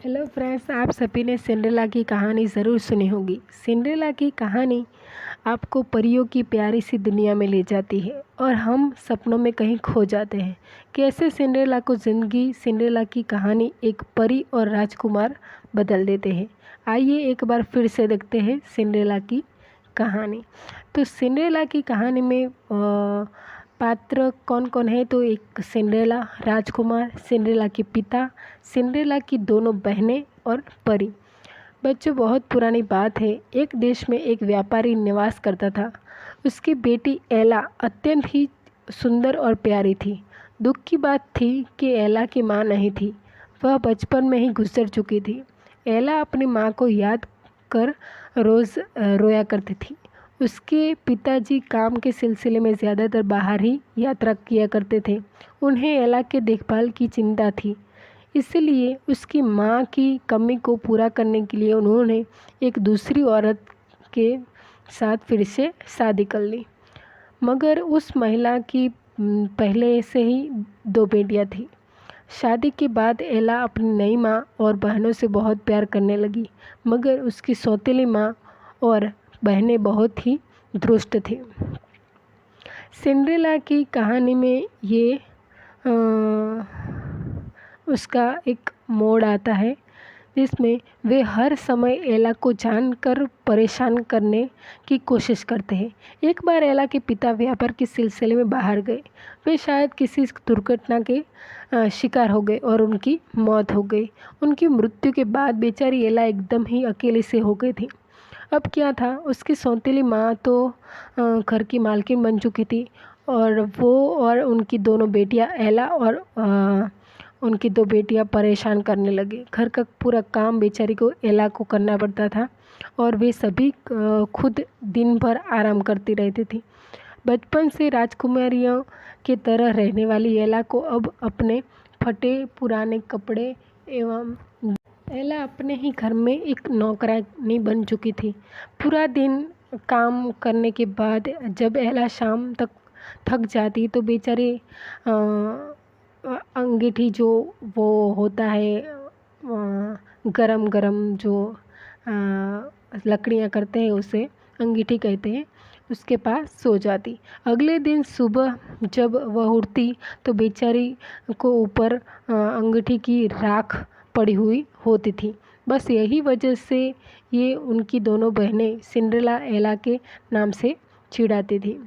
Hello friends, आप सभी ने सिंड्रेला की कहानी ज़रूर सुनी होगी। सिंड्रेला की कहानी आपको परियों की प्यारी सी दुनिया में ले जाती है और हम सपनों में कहीं खो जाते हैं। कैसे सिंड्रेला को ज़िंदगी, सिंड्रेला की कहानी एक परी और राजकुमार बदल देते हैं। आइए एक बार फिर से देखते हैं सिंड्रेला की कहानी। तो सिंड्रेला की कहानी में पात्र कौन कौन है, तो एक सिंड्रेला, राजकुमार, सिंड्रेला के पिता, सिंड्रेला की दोनों बहनें और परी। बच्चों, बहुत पुरानी बात है। एक देश में एक व्यापारी निवास करता था। उसकी बेटी एला अत्यंत ही सुंदर और प्यारी थी। दुख की बात थी कि एला की माँ नहीं थी। वह बचपन में ही गुजर चुकी थी। एला अपनी माँ को याद कर रोज़ रोया करती थी। उसके पिताजी काम के सिलसिले में ज़्यादातर बाहर ही यात्रा किया करते थे। उन्हें एला के देखभाल की चिंता थी, इसलिए उसकी माँ की कमी को पूरा करने के लिए उन्होंने एक दूसरी औरत के साथ फिर से शादी कर ली। मगर उस महिला की पहले से ही 2 बेटियां थीं। शादी के बाद एला अपनी नई माँ और बहनों से बहुत प्यार करने लगी, मगर उसकी सौतेली माँ और बहनें बहुत ही दुष्ट थीं। सिंड्रेला की कहानी में ये उसका एक मोड़ आता है जिसमें वे हर समय एला को जानकर परेशान करने की कोशिश करते हैं। एक बार एला के पिता व्यापार के सिलसिले में बाहर गए। वे शायद किसी दुर्घटना के शिकार हो गए और उनकी मौत हो गई। उनकी मृत्यु के बाद बेचारी एला एकदम ही अकेले से हो गई थी। अब क्या था, उसकी सौतेली माँ तो घर की मालकिन बन चुकी थी और वो और उनकी दोनों बेटियाँ एला और उनकी 2 बेटियां परेशान करने लगी। घर का पूरा काम बेचारी को एला को करना पड़ता था और वे सभी खुद दिन भर आराम करती रहती थी। बचपन से राजकुमारियों की तरह रहने वाली एला को अब अपने फटे पुराने कपड़े एवं एला अपने ही घर में एक नौकरानी बन चुकी थी। पूरा दिन काम करने के बाद जब एला शाम तक थक जाती तो बेचारी अंगीठी जो वो होता है गरम गरम जो लकड़ियाँ करते हैं उसे अंगीठी कहते हैं, उसके पास सो जाती। अगले दिन सुबह जब वह उठती तो बेचारी को ऊपर अंगीठी की राख पड़ी हुई होती थी। बस यही वजह से ये उनकी दोनों बहनें सिंड्रेला एला के नाम से चिढ़ाती थी।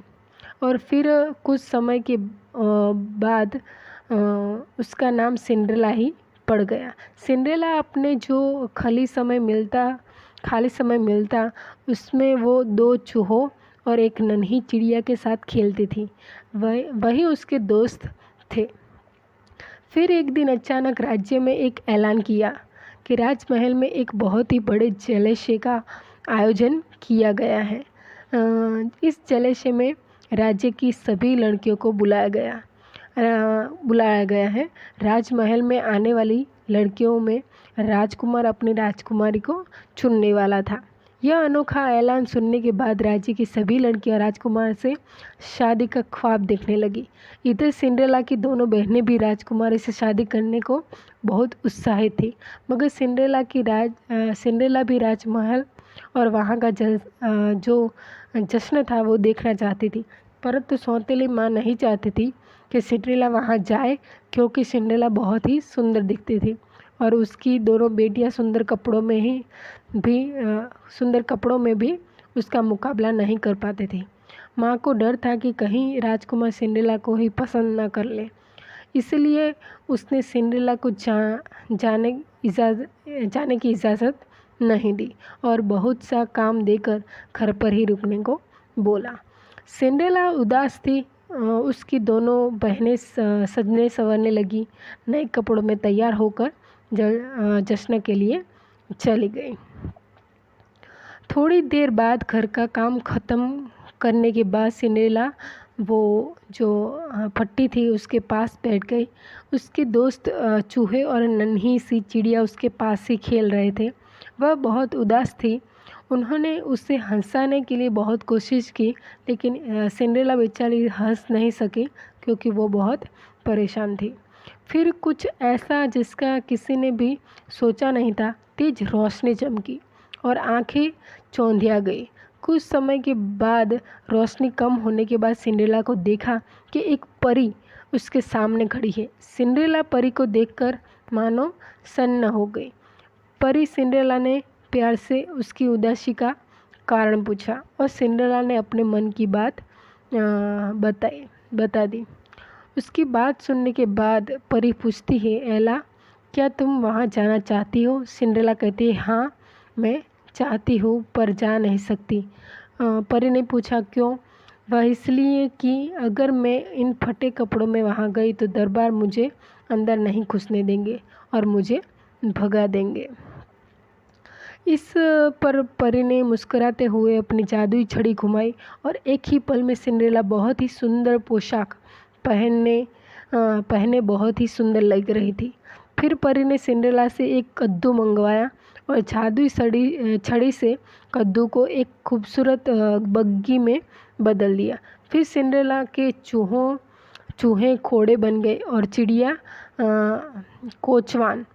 और फिर कुछ समय के बाद उसका नाम सिंड्रेला ही पड़ गया। सिंड्रेला अपने जो खाली समय मिलता उसमें वो 2 चूहों और एक नन्ही चिड़िया के साथ खेलती थी। वही उसके दोस्त थे। फिर एक दिन अचानक राज्य में एक ऐलान किया कि राजमहल में एक बहुत ही बड़े जलाशय का आयोजन किया गया है। इस जलाशय में राज्य की सभी लड़कियों को बुलाया गया है। राजमहल में आने वाली लड़कियों में राजकुमार अपनी राजकुमारी को चुनने वाला था। यह अनोखा ऐलान सुनने के बाद राज्य की सभी लड़कियां राजकुमार से शादी का ख्वाब देखने लगी। इधर सिंड्रेला की दोनों बहनें भी राजकुमारी से शादी करने को बहुत उत्साहित थी, मगर सिंड्रेला भी राजमहल और वहाँ का जो जश्न था वो देखना चाहती थी। परंतु सौतेली माँ नहीं चाहती थी कि सिंड्रेला वहाँ जाए, क्योंकि सिंड्रेला बहुत ही सुंदर दिखती थी और उसकी दोनों बेटियाँ सुंदर कपड़ों में भी उसका मुकाबला नहीं कर पाती थी। माँ को डर था कि कहीं राजकुमार सिंड्रेला को ही पसंद न कर ले, इसलिए उसने सिंड्रेला को जाने की इजाज़त नहीं दी और बहुत सा काम देकर घर पर ही रुकने को बोला। सिंड्रेला उदास थी। उसकी दोनों बहनें सजने संवरने लगी, नए कपड़ों में तैयार होकर जश्न के लिए चली गई। थोड़ी देर बाद घर का काम ख़त्म करने के बाद सिंड्रेला वो जो फट्टी थी उसके पास बैठ गई। उसके दोस्त चूहे और नन्ही सी चिड़िया उसके पास ही खेल रहे थे। वह बहुत उदास थी। उन्होंने उसे हंसाने के लिए बहुत कोशिश की, लेकिन सिंड्रेला बेचारी हंस नहीं सकी क्योंकि वो बहुत परेशान थी। फिर कुछ ऐसा जिसका किसी ने भी सोचा नहीं था। तेज रोशनी चमकी और आंखें चौंधिया गई। कुछ समय के बाद, रोशनी कम होने के बाद, सिंड्रेला को देखा कि एक परी उसके सामने खड़ी है। सिंड्रेला परी को देखकर मानो सन्न हो गई। परी सिंड्रेला ने प्यार से उसकी उदासी का कारण पूछा और सिंड्रेला ने अपने मन की बात बता दी। उसकी बात सुनने के बाद परी पूछती है, एला, क्या तुम वहाँ जाना चाहती हो? सिंड्रेला कहती है, हाँ, मैं चाहती हूँ पर जा नहीं सकती। परी ने पूछा, क्यों? वह इसलिए कि अगर मैं इन फटे कपड़ों में वहाँ गई तो दरबार मुझे अंदर नहीं घुसने देंगे और मुझे भगा देंगे। इस पर परी ने मुस्कुराते हुए अपनी जादुई छड़ी घुमाई और एक ही पल में सिंड्रेला बहुत ही सुंदर पोशाक पहने बहुत ही सुंदर लग रही थी। फिर परी ने सिंड्रेला से एक कद्दू मंगवाया और जादुई छड़ी से कद्दू को एक खूबसूरत बग्गी में बदल दिया। फिर सिंड्रेला के चूहे घोड़े बन गए और चिड़िया कोचवान।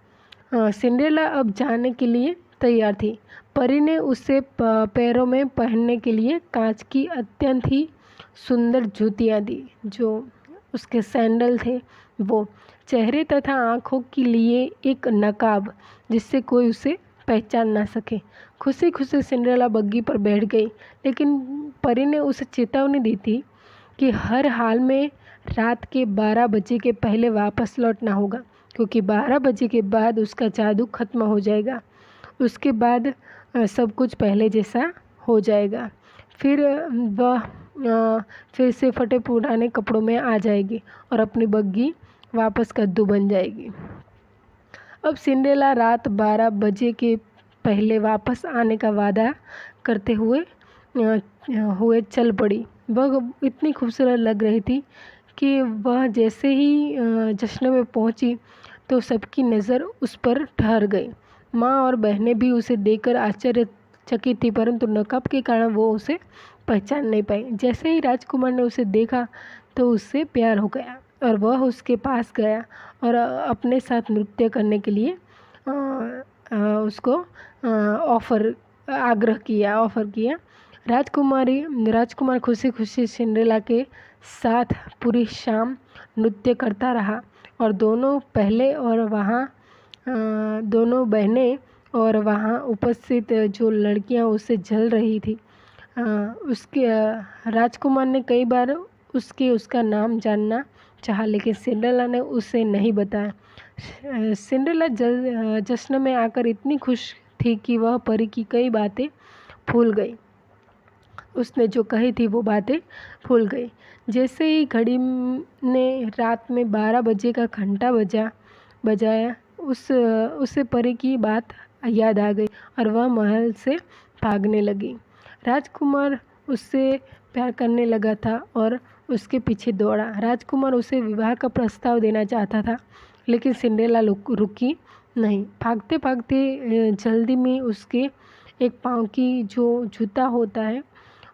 सिंड्रेला अब जाने के लिए तैयार थी। परी ने उसे पैरों में पहनने के लिए कांच की अत्यंत ही सुंदर जूतियाँ दी, जो उसके सैंडल थे वो, चेहरे तथा आँखों के लिए एक नकाब जिससे कोई उसे पहचान ना सके। खुशी खुशी सिंड्रेला बग्गी पर बैठ गई, लेकिन परी ने उसे चेतावनी दी थी कि हर हाल में रात के 12 बजे के पहले वापस लौटना होगा, क्योंकि 12 बजे के बाद उसका जादू खत्म हो जाएगा। उसके बाद सब कुछ पहले जैसा हो जाएगा। फिर वह फिर से फटे पुराने कपड़ों में आ जाएगी और अपनी बग्गी वापस कद्दू बन जाएगी। अब सिंड्रेला रात 12 बजे के पहले वापस आने का वादा करते हुए चल पड़ी। वह इतनी खूबसूरत लग रही थी कि वह जैसे ही जश्न में पहुंची तो सबकी नज़र उस पर ठहर गई। माँ और बहनें भी उसे देखकर आश्चर्यचकित थी, परंतु नकाब के कारण वो उसे पहचान नहीं पाई। जैसे ही राजकुमार ने उसे देखा तो उससे प्यार हो गया और वह उसके पास गया और अपने साथ नृत्य करने के लिए उसको ऑफ़र किया। राजकुमार खुशी खुशी सिंड्रेला के साथ पूरी शाम नृत्य करता रहा और दोनों बहनें और वहाँ उपस्थित जो लड़कियाँ उससे जल रही थी, राजकुमार ने कई बार उसका नाम जानना चाहा, लेकिन सिंड्रेला ने उसे नहीं बताया। सिंड्रेला जश्न में आकर इतनी खुश थी कि वह परी की कई बातें भूल गई। उसने जो कही थी वो बातें भूल गई। जैसे ही घड़ी ने रात में 12 बजे का घंटा बजाया, उसे परी की बात याद आ गई और वह महल से भागने लगी। राजकुमार उससे प्यार करने लगा था और उसके पीछे दौड़ा। राजकुमार उसे विवाह का प्रस्ताव देना चाहता था, लेकिन सिंड्रेला रुकी नहीं। भागते भागते जल्दी में उसके एक पाँव की जो जूता होता है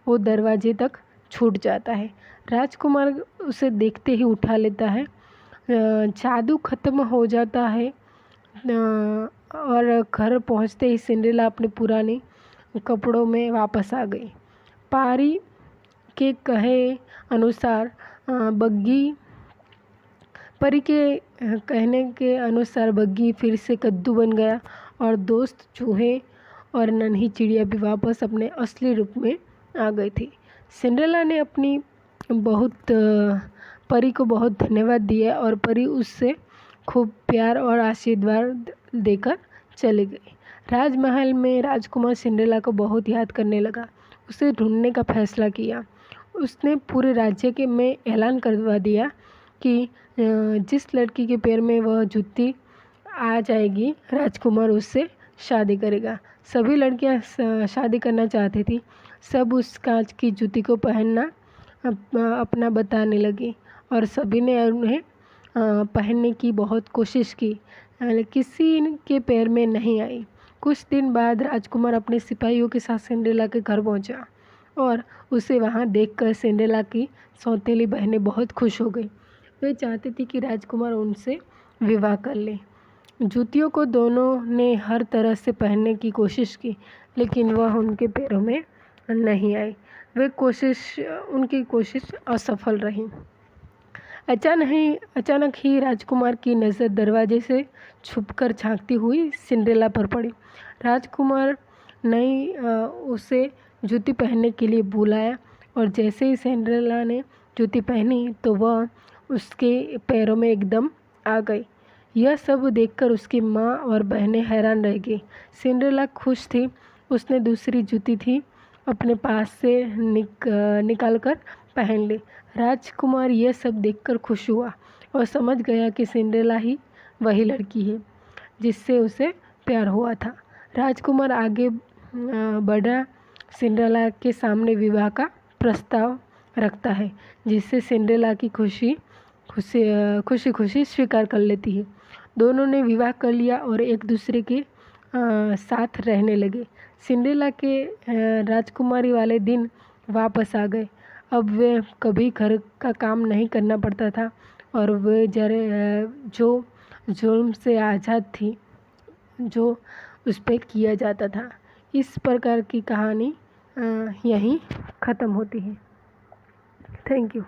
वो दरवाजे तक छूट जाता है। राजकुमार उसे देखते ही उठा लेता है। जादू खत्म हो जाता है और घर पहुंचते ही सिंड्रेला अपने पुराने कपड़ों में वापस आ गई। परी के कहने के अनुसार बग्गी फिर से कद्दू बन गया और दोस्त चूहे और नन्ही चिड़िया भी वापस अपने असली रूप में आ गई थी। सिंड्रेला ने अपनी परी को बहुत धन्यवाद दिया और परी उससे खूब प्यार और आशीर्वाद देकर चली गई। राजमहल में राजकुमार सिंड्रेला को बहुत याद करने लगा। उसे ढूंढने का फैसला किया। उसने पूरे राज्य में ऐलान करवा दिया कि जिस लड़की के पैर में वह जूती आ जाएगी, राजकुमार उससे शादी करेगा। सभी लड़कियां शादी करना चाहती थी। सब उस कांच की जूती को पहनना अपना बताने लगी और सभी ने उन्हें पहनने की बहुत कोशिश की, किसी के पैर में नहीं आई। कुछ दिन बाद राजकुमार अपने सिपाहियों के साथ सिंड्रेला के घर पहुंचा और उसे वहां देखकर सिंड्रेला की सौतेली बहनें बहुत खुश हो गई। वे चाहती थी कि राजकुमार उनसे विवाह कर ले। जूतियों को दोनों ने हर तरह से पहनने की कोशिश की, लेकिन वह उनके पैरों में नहीं आई। उनकी कोशिश असफल रही। अचानक ही राजकुमार की नज़र दरवाजे से छुपकर झांकती हुई सिंड्रेला पर पड़ी। राजकुमार ने उसे जूती पहनने के लिए बुलाया और जैसे ही सिंड्रेला ने जूती पहनी तो वह उसके पैरों में एकदम आ गई। यह सब देखकर उसकी माँ और बहनें हैरान रह गई। सिंड्रेला खुश थी। उसने दूसरी जूती थी अपने पास से निकाल कर पहन ली। राजकुमार यह सब देखकर खुश हुआ और समझ गया कि सिंड्रेला ही वही लड़की है जिससे उसे प्यार हुआ था। राजकुमार आगे बढ़ा सिंड्रेला के सामने विवाह का प्रस्ताव रखता है, जिससे सिंड्रेला की खुशी खुशी स्वीकार कर लेती है। दोनों ने विवाह कर लिया और एक दूसरे के साथ रहने लगे। सिंड्रेला के राजकुमारी वाले दिन वापस आ गए। अब वे कभी घर का काम नहीं करना पड़ता था और वे जो जुल्म से आज़ाद थी जो उस पर किया जाता था। इस प्रकार की कहानी यहीं ख़त्म होती है। Thank you.